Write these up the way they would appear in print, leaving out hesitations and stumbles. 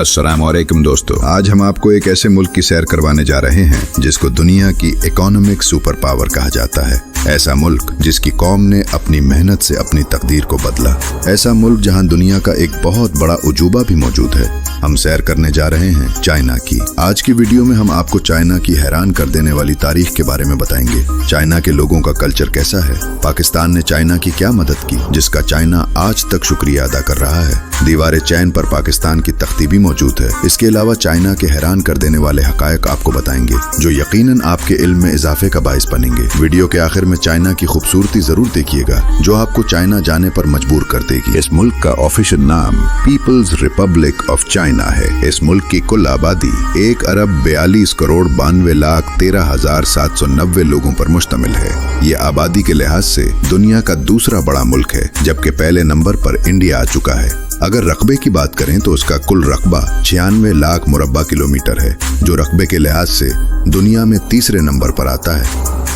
अस्सलाम वालेकुम दोस्तों, आज हम आपको एक ऐसे मुल्क की सैर करवाने जा रहे हैं जिसको दुनिया की इकोनॉमिक सुपर पावर कहा जाता है। ऐसा मुल्क जिसकी कौम ने अपनी मेहनत से अपनी तकदीर को बदला। ऐसा मुल्क जहां दुनिया का एक बहुत बड़ा उजूबा भी मौजूद है। हम सैर करने जा रहे हैं चाइना की। आज की वीडियो में हम आपको चाइना की हैरान कर देने वाली तारीख के बारे में बताएंगे। चाइना के लोगों का कल्चर कैसा है, पाकिस्तान ने चाइना की क्या मदद की जिसका चाइना आज तक शुक्रिया अदा कर रहा है। दीवार चैन पर पाकिस्तान की तख्ती भी मौजूद है। इसके अलावा चाइना के हैरान कर देने वाले हकायक आपको बताएंगे जो यकीनन आपके इल्म में इजाफे का बाइस बनेंगे। वीडियो के आखिर में चाइना की खूबसूरती जरूर देखिएगा जो आपको चाइना जाने पर मजबूर कर देगी। इस मुल्क का ऑफिशियल नाम पीपल्स रिपब्लिक ऑफ चाइना है। इस मुल्क की कुल आबादी 1,42,42,13,790 लोगों पर मुश्तमिल है। ये आबादी के लिहाज से दुनिया का दूसरा बड़ा मुल्क है, जबकि पहले नंबर पर इंडिया आ चुका है। अगर रकबे की बात करें तो उसका कुल रकबा 96 लाख मुरब्बा किलोमीटर है, जो रकबे के लिहाज से दुनिया में तीसरे नंबर पर आता है।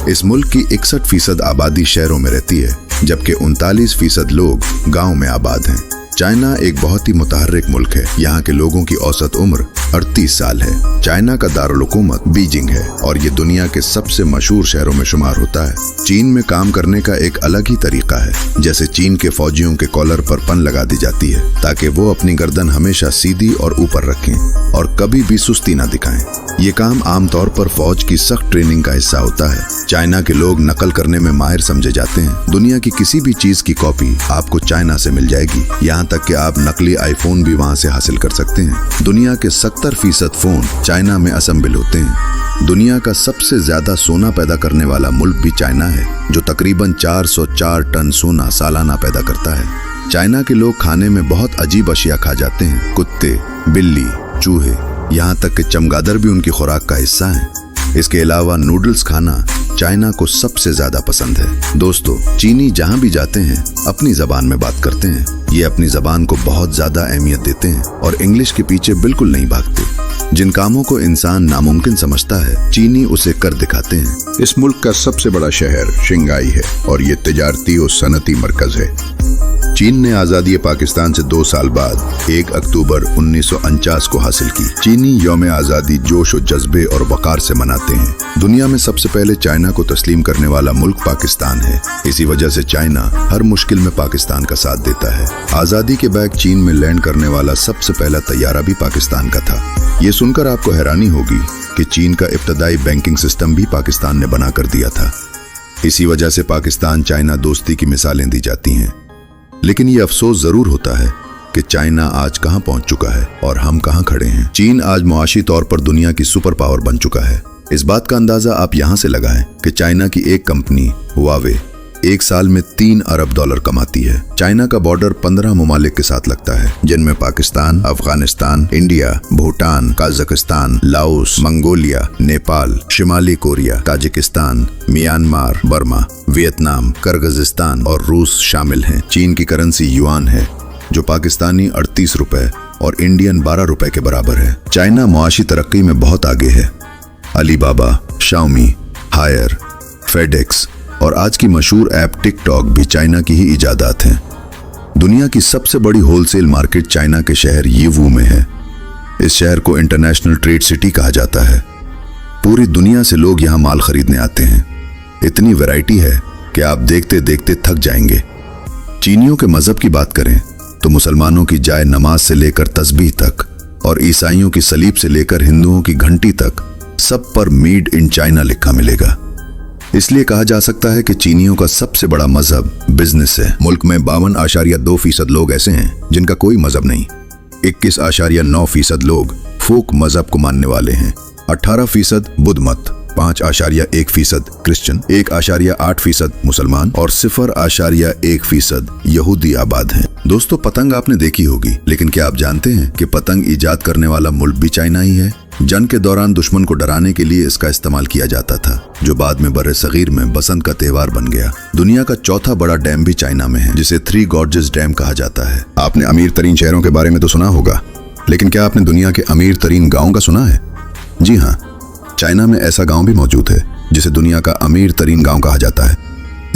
इस मुल्क की 61% आबादी शहरों में रहती है, जबकि 39% लोग गांव में आबाद हैं। चाइना एक बहुत ही मुतहर्रिक मुल्क है। यहाँ के लोगों की औसत उम्र 38 साल है। चाइना का दारुल हुकूमत बीजिंग है और ये दुनिया के सबसे मशहूर शहरों में शुमार होता है। चीन में काम करने का एक अलग ही तरीका है। जैसे चीन के फौजियों के कॉलर पर पन लगा दी जाती है ताकि वो अपनी गर्दन हमेशा सीधी और ऊपर रखें और कभी भी सुस्ती न दिखाएं। ये काम आमतौर पर फौज की सख्त ट्रेनिंग का हिस्सा होता है। चाइना के लोग नकल करने में माहिर समझे जाते हैं। दुनिया की किसी भी चीज की कॉपी आपको चाइना से मिल जाएगी। यहाँ तक कि आप नकली आईफोन भी वहाँ से हासिल कर सकते हैं। दुनिया के 70% फोन चाइना में असेंबल होते हैं। दुनिया का सबसे ज्यादा सोना पैदा करने वाला मुल्क भी चाइना है, जो तकरीबन 404 टन सोना सालाना पैदा करता है। चाइना के लोग खाने में बहुत अजीब अशिया खा जाते हैं। कुत्ते, बिल्ली, चूहे, यहाँ तक कि चमगादड़ भी उनकी खुराक का हिस्सा हैं। इसके अलावा नूडल्स खाना चाइना को सबसे ज्यादा पसंद है। दोस्तों, चीनी जहाँ भी जाते हैं अपनी जबान में बात करते हैं। ये अपनी जबान को बहुत ज्यादा अहमियत देते हैं और इंग्लिश के पीछे बिल्कुल नहीं भागते। जिन कामों को इंसान नामुमकिन समझता है, चीनी उसे कर दिखाते हैं। इस मुल्क का सबसे बड़ा शहर शंघाई है और ये तिजारती और सनती मरकज है। चीन ने आजादी पाकिस्तान से 2 साल बाद 1 अक्टूबर 1949 को हासिल की। चीनी यौम आजादी जोश और जज्बे और वकार से मनाते हैं। दुनिया में सबसे पहले चाइना को तस्लीम करने वाला मुल्क पाकिस्तान है। इसी वजह से चाइना हर मुश्किल में पाकिस्तान का साथ देता है। आजादी के बाद चीन में लैंड करने वाला सबसे पहला तैयारा भी पाकिस्तान का था। ये सुनकर आपको हैरानी होगी कि चीन का इब्तदाई बैंकिंग सिस्टम भी पाकिस्तान ने बना कर दिया था। इसी वजह से पाकिस्तान चाइना दोस्ती की मिसालें दी जाती हैं। लेकिन ये अफसोस जरूर होता है कि चाइना आज कहां पहुंच चुका है और हम कहां खड़े हैं। चीन आज मुआशी तौर पर दुनिया की सुपर पावर बन चुका है। इस बात का अंदाजा आप यहां से लगाएं कि चाइना की एक कंपनी हुआवे 1 साल में $3 अरब कमाती है। चाइना का बॉर्डर 15 ममालिक के साथ लगता है, जिनमें Pakistan, Afghanistan, India, Bhutan, Kazakhstan, Laos, Mongolia, Nepal, शिमाली Korea, Tajikistan, Myanmar, Burma, Vietnam, Kyrgyzstan और रूस शामिल हैं। चीन की करेंसी युआन है, जो पाकिस्तानी 38 रुपए और इंडियन 12 रुपए के बराबर है। चाइना मुआशी तरक्की में बहुत आगे है। अलीबाबा, शाओमी, हायर, फेडेक्स और आज की मशहूर ऐप टिकटॉक भी चाइना की ही इजादात हैं। दुनिया की सबसे बड़ी होलसेल मार्केट चाइना के शहर यीवू में है। इस शहर को इंटरनेशनल ट्रेड सिटी कहा जाता है। पूरी दुनिया से लोग यहाँ माल खरीदने आते हैं। इतनी वैरायटी है कि आप देखते देखते थक जाएंगे। चीनियों के मजहब की बात करें तो मुसलमानों की जाए नमाज से लेकर तस्बीह तक और ईसाइयों की सलीब से लेकर हिंदुओं की घंटी तक सब पर मेड इन चाइना लिखा मिलेगा। इसलिए कहा जा सकता है कि चीनियों का सबसे बड़ा मजहब बिजनेस है। मुल्क में 52.2% लोग ऐसे हैं जिनका कोई मजहब नहीं। 21.9% लोग फोक मजहब को मानने वाले हैं। 18% बुद्ध मत, 5.1% क्रिश्चियन, 1.8% मुसलमान और 0.1% यहूदी आबाद हैं। दोस्तों, पतंग आपने देखी होगी, लेकिन क्या आप जानते हैं कि पतंग ईजाद करने वाला मुल्क भी चाइना ही है। जंग के दौरान दुश्मन को डराने के लिए इसका इस्तेमाल किया जाता था, जो बाद में बर्रे सगीर में बसंत का त्योहार बन गया। दुनिया का चौथा बड़ा डैम भी चाइना में है, जिसे 3 गॉर्जेस डैम कहा जाता है। आपने अमीर तरीन शहरों के बारे में तो सुना होगा, लेकिन क्या आपने दुनिया के अमीर तरीन गाँव का सुना है? जी हाँ, चाइना में ऐसा गाँव भी मौजूद है जिसे दुनिया का अमीर तरीन गाँव कहा जाता है।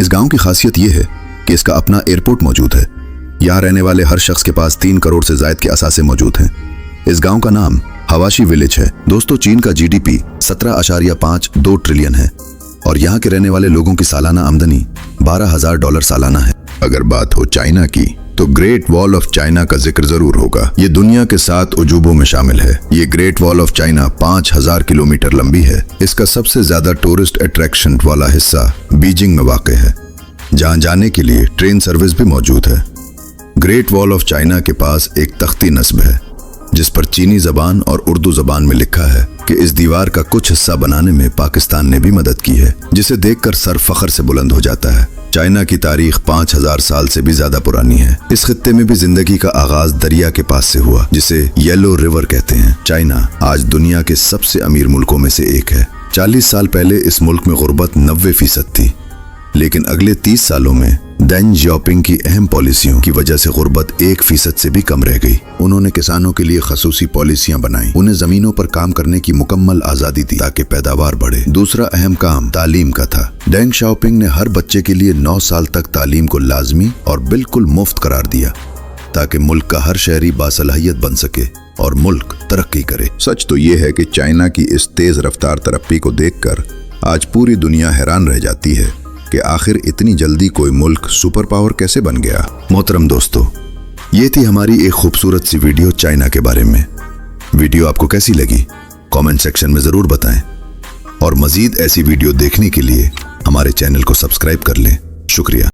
इस गाँव की खासियत यह है कि इसका अपना एयरपोर्ट मौजूद है। यहाँ रहने वाले हर शख्स के पास 3 करोड़ से ज्यादा के असासे मौजूद हैं। इस गांव का नाम हवाशी विलेज है। दोस्तों, चीन का जीडीपी 17.52 ट्रिलियन है और यहाँ के रहने वाले लोगों की सालाना आमदनी $12,000 सालाना है। अगर बात हो चाइना की तो ग्रेट वॉल ऑफ चाइना का जिक्र जरूर होगा। ये दुनिया के 7 अजूबों में शामिल है। ये great wall of China 5,000 kilometre लंबी है। इसका सबसे ज्यादा टूरिस्ट अट्रैक्शन वाला हिस्सा बीजिंग में वाक़ है, जहाँ जाने के लिए ट्रेन सर्विस भी मौजूद है। ग्रेट वॉल ऑफ चाइना के पास एक तख्ती नस्ब है जिस पर चीनी जबान और उर्दू जबान में लिखा है कि इस दीवार का कुछ हिस्सा बनाने में पाकिस्तान ने भी मदद की है, जिसे देखकर सर फख्र से बुलंद हो जाता है। चाइना की तारीख 5,000 साल से भी ज्यादा पुरानी है। इस खित्ते में भी जिंदगी का आगाज दरिया के पास से हुआ, जिसे येलो रिवर कहते हैं। चाइना आज दुनिया के सबसे अमीर मुल्कों में से एक है। 40 साल पहले इस मुल्क में गुर्बत 90% थी, लेकिन अगले 30 सालों में डेंग जियाओपिंग की अहम पॉलिसियों की वजह से गुर्बत 1% से भी कम रह गई। उन्होंने किसानों के लिए खसूसी पॉलिसियां बनाई, उन्हें जमीनों पर काम करने की मुकम्मल आजादी दी ताकि पैदावार बढ़े। दूसरा अहम काम तालीम का था। डेंग शाओपिंग ने हर बच्चे के लिए 9 साल तक तालीम को लाजमी और बिल्कुल मुफ्त करार दिया ताकि मुल्क का हर शहरी बासलाहियत बन सके और मुल्क तरक्की करे। सच तो ये है कि चाइना की इस तेज रफ्तार तरक्की को देखकर आज पूरी दुनिया हैरान रह जाती है कि आखिर इतनी जल्दी कोई मुल्क सुपर पावर कैसे बन गया। मोहतरम दोस्तों, ये थी हमारी एक खूबसूरत सी वीडियो चाइना के बारे में। वीडियो आपको कैसी लगी कमेंट सेक्शन में ज़रूर बताएं और मज़ीद ऐसी वीडियो देखने के लिए हमारे चैनल को सब्सक्राइब कर लें। शुक्रिया।